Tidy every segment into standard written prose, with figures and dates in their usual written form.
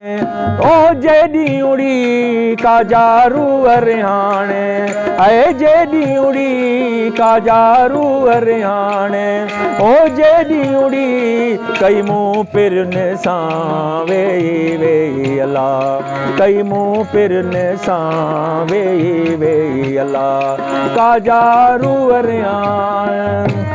ओ जेडी उड़ी काजारू हरियाणे ऐ जेडी उड़ी काजारू हरियाणे ओ जेडी उड़ी कई मुँह पिरन सां वेई वेई अला कई मुँह पिरन सां वेई वेई अला काजारू हरियाणे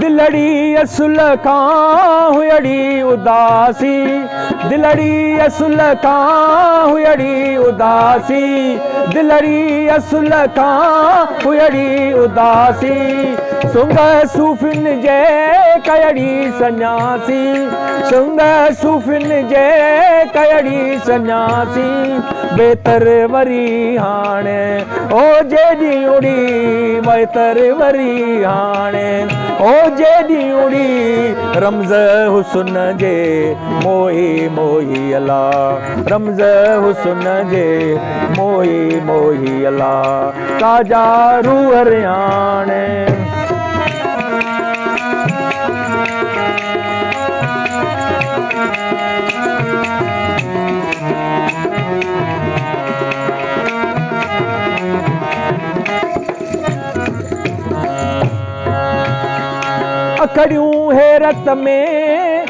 दिलड़ी असुल खां हुयड़ी उदासी दिलड़ी असुल खां हुयड़ी उदासी दिलड़ी असुल खां हुयड़ी उदासी सुंग सूफिन जे कयड़ी सन्यासी सुंग सूफिन जे कयड़ी सन्यासी बेहतर वरी हाणे ओ जेडी उड़ी बेहतर वरी हाणे ओ जेडी उड़ी रमज़ हुस्न जे मोही मोही अला रमज़ हुस्न जे मोही मोही अला काजारू हरियाणे अखड़ियूं हैरत में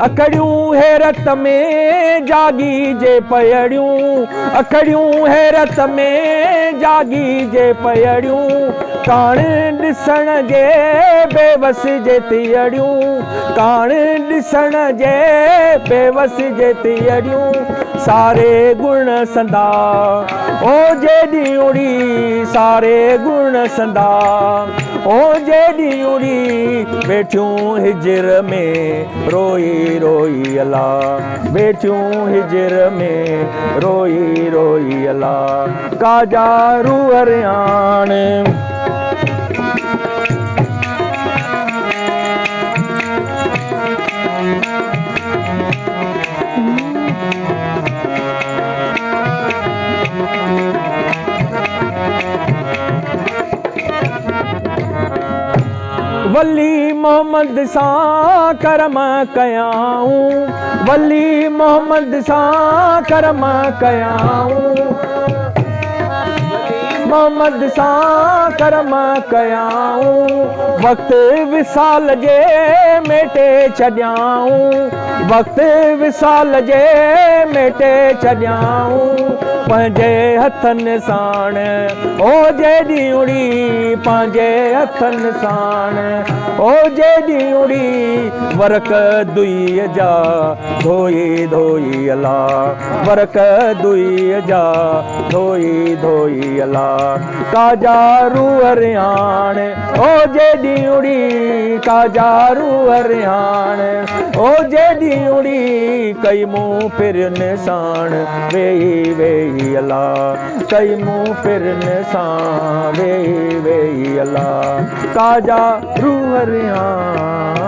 अखड़ियूं हैरत में जागी जे पयड़ियूं अखड़ियूं हैरत में जागी जे पयड़ियूं कान ॾिसण जे बेवस जे तियड़ियूं कान ॾिसण जे बेवस जे तियड़ियूं सारे गुण संदा ओ जेडी उड़ी सारे गुण संदा ओ जेडी उड़ी बैठियूं हिजर में रोई रोई अला बैठियूं हिजर में रोई रोई अला काजारू हरियाणे वली मोहम्मद सां करम कयाऊं वली मोहम्मद सां करम कयाऊं मोहम्मद सां करम कयाऊं वक़्तु विसाल जे मेटे छॾियाऊं वक़्तु विसाल जे मेटे छॾियाऊं पंहिंजे हथनि साण ओ जेडी उड़ी पंहिंजे हथनि साण ओ जेडी उड़ी वरक दुई जा धोई धोई अला वरक दुई जा धोई धोई अला काजारू हरियाणे ओ जेडी उड़ी काजारू हरियाणे ओ जेडी उड़ी कई मुँह पिरन साण वेई वेई अला कई मुँह पिरन सां वेई वेई अला काजारू हरियाणे